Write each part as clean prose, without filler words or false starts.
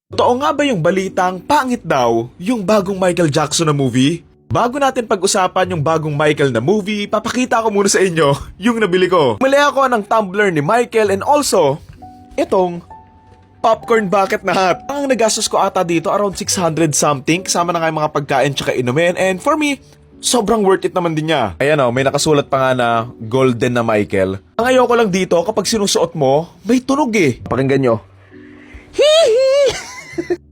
Totoo nga ba yung balitang pangit daw yung bagong Michael Jackson na movie? Bago natin pag-usapan yung bagong Michael na movie, papakita ko muna sa inyo yung nabili ko. Bumili ako ng tumbler ni Michael and also, itong popcorn bucket na hat. Ang nagastos ko ata dito around 600 something kasama na nga yung mga pagkain tsaka inumin, and for me, sobrang worth it naman din niya. Ayan o, may nakasulat pa nga na golden na Michael. Ang ayoko lang dito, kapag sinusuot mo, may tunog eh. Pakinggan nyo. Hihi!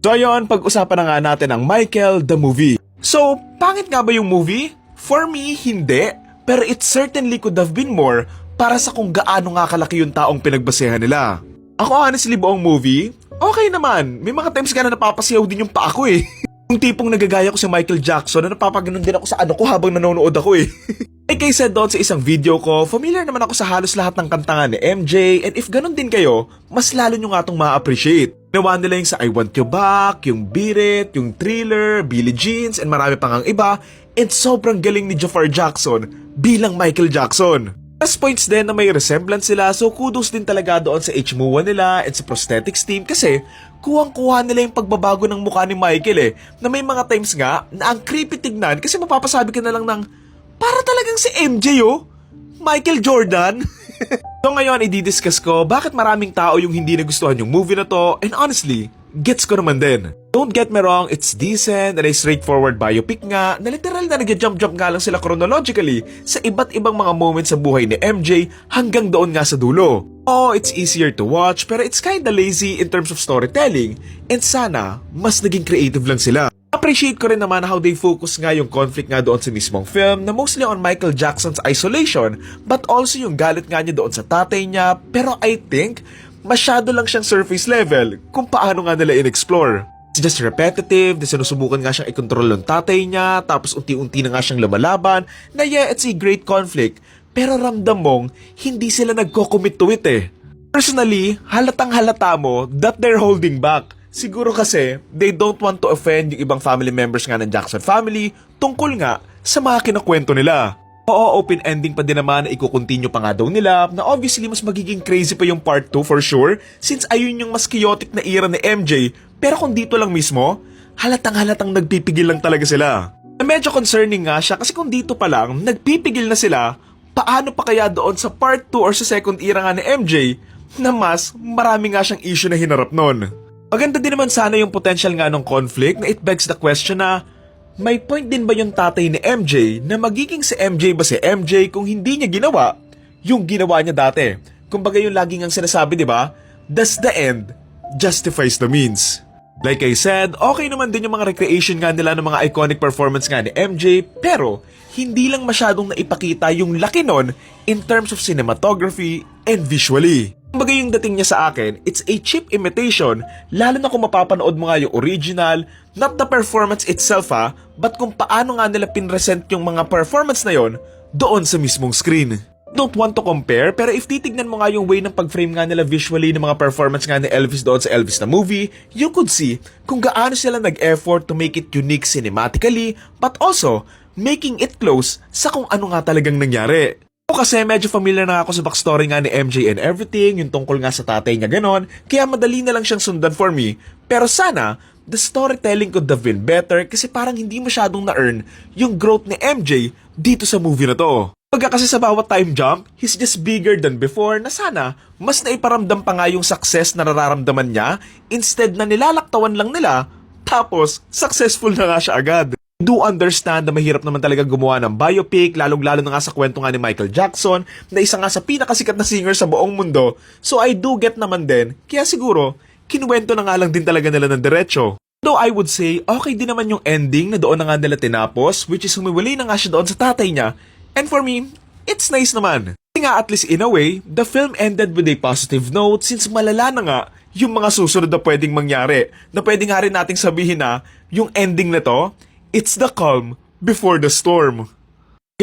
So ayun, pag-usapan na nga natin ang Michael the movie. So, pangit nga ba yung movie? For me, hindi. Pero it certainly could have been more para sa kung gaano nga kalaki yung taong pinagbasehan nila. Ako honestly, buong movie, okay naman. May mga times ka na napapasiyaw din yung paa ko eh. Yung tipong nagagaya ko si Michael Jackson na napapaganon din ako sa ano ko habang nanonood ako eh. Like I said doon sa isang video ko, familiar naman ako sa halos lahat ng kanta nga ni MJ, and if ganun din kayo, mas lalo nyo nga itong ma-appreciate. Ginawa nila yung sa I Want You Back, yung Beat It, yung Thriller, Billie Jeans, and marami pang ang iba, and sobrang galing ni Jafar Jackson bilang Michael Jackson. Plus points din na may resemblance sila, so kudos din talaga doon sa HMUA nila and sa prosthetics team kasi kuwang-kuha nila yung pagbabago ng mukha ni Michael eh, na may mga times nga na ang creepy tignan kasi mapapasabi ka na lang ng para talagang si MJ oh, Michael Jordan. So ngayon, i-discuss ko bakit maraming tao yung hindi nagustuhan yung movie na to, and honestly, gets ko naman din. Don't get me wrong, it's decent and a straightforward biopic nga na literal na nag-jump-jump nga lang sila chronologically sa iba't ibang mga moments sa buhay ni MJ hanggang doon nga sa dulo. Oh, it's easier to watch pero it's kinda lazy in terms of storytelling, and sana mas naging creative lang sila. Appreciate ko rin naman how they focus nga yung conflict nga doon sa mismong film na mostly on Michael Jackson's isolation but also yung galit nga niya doon sa tatay niya, pero I think masyado lang siyang surface level kung paano nga nila in-explore. It's just repetitive, na sinusubukan nga siyang i-control ng tatay niya, tapos unti-unti na nga siyang lumalaban, na yeah, it's a great conflict, pero ramdam mong hindi sila nagko-commit to it eh. Personally, halatang halata mo that they're holding back. Siguro kasi, they don't want to offend yung ibang family members nga ng Jackson family tungkol nga sa mga kinakwento nila. Oo, open ending pa din naman na ikukontinue pa nga daw nila na obviously mas magiging crazy pa yung part 2 for sure since ayun yung mas chaotic na era ni MJ, pero kung dito lang mismo, halatang nagpipigil lang talaga sila. Na medyo concerning nga siya kasi kung dito pa lang nagpipigil na sila, paano pa kaya doon sa part 2 or sa second era nga ni MJ na mas marami nga siyang issue na hinarap nun. Maganda din naman sana yung potential nga ng conflict na it begs the question na may point din ba yung tatay ni MJ na magiging si MJ ba si MJ kung hindi niya ginawa yung ginawa niya dati? Kumbaga yung laging ang sinasabi, di ba? Thus the end justifies the means. Like I said, okay naman din yung mga recreation nga nila ng mga iconic performance nga ni MJ, pero hindi lang masyadong naipakita yung laki nun in terms of cinematography and visually. Kumbaga yung dating niya sa akin, it's a cheap imitation, lalo na kung mapapanood mo nga yung original, not the performance itself but kung paano nga nila pinresent yung mga performance na yon doon sa mismong screen. Don't want to compare, pero if titignan mo nga yung way ng pag-frame nga nila visually ng mga performance nga ni Elvis doon sa Elvis na movie, you could see kung gaano sila nag-effort to make it unique cinematically, but also making it close sa kung ano nga talagang nangyari. O kasi medyo familiar na ako sa backstory nga ni MJ and everything, yung tungkol nga sa tatay niya ganon, kaya madali na lang siyang sundan for me. Pero sana, the storytelling could have been better kasi parang hindi masyadong na-earn yung growth ni MJ dito sa movie na to. Pagka kasi sa bawat time jump, he's just bigger than before na sana mas naiparamdam pa nga yung success na nararamdaman niya instead na nilalaktawan lang nila tapos successful na nga siya agad. Do understand na mahirap naman talaga gumawa ng biopic, lalong-lalo na nga sa kwento nga ni Michael Jackson, na isa nga sa pinakasikat na singer sa buong mundo. So I do get naman din, kaya siguro, kinuwento na nga lang din talaga nila ng diretso. Though I would say, okay din naman yung ending na doon na nga nila tinapos, which is humiwalay na nga siya doon sa tatay niya. And for me, it's nice naman. Kasi nga at least in a way, the film ended with a positive note since malala na nga yung mga susunod na pwedeng mangyari. Na pwede nga rin nating sabihin na, yung ending na to, it's the calm before the storm.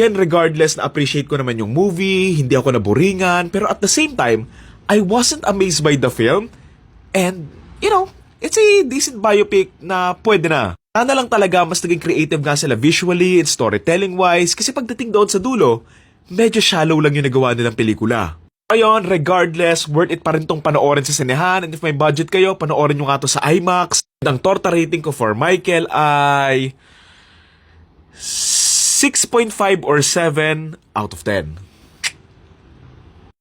Again, regardless na appreciate ko naman yung movie, hindi ako naboringan, pero at the same time, I wasn't amazed by the film. And, you know, it's a decent biopic na pwede na. Sana lang talaga mas naging creative nga sila visually and storytelling wise kasi pagdating doon sa dulo, medyo shallow lang yung nagawa nilang pelikula. Ayun, regardless, worth it pa rin tong panoorin sa sinehan. And if may budget kayo, panoorin nyo nga to sa IMAX. Ang torta rating ko for Michael ay 6.5 or 7 out of 10.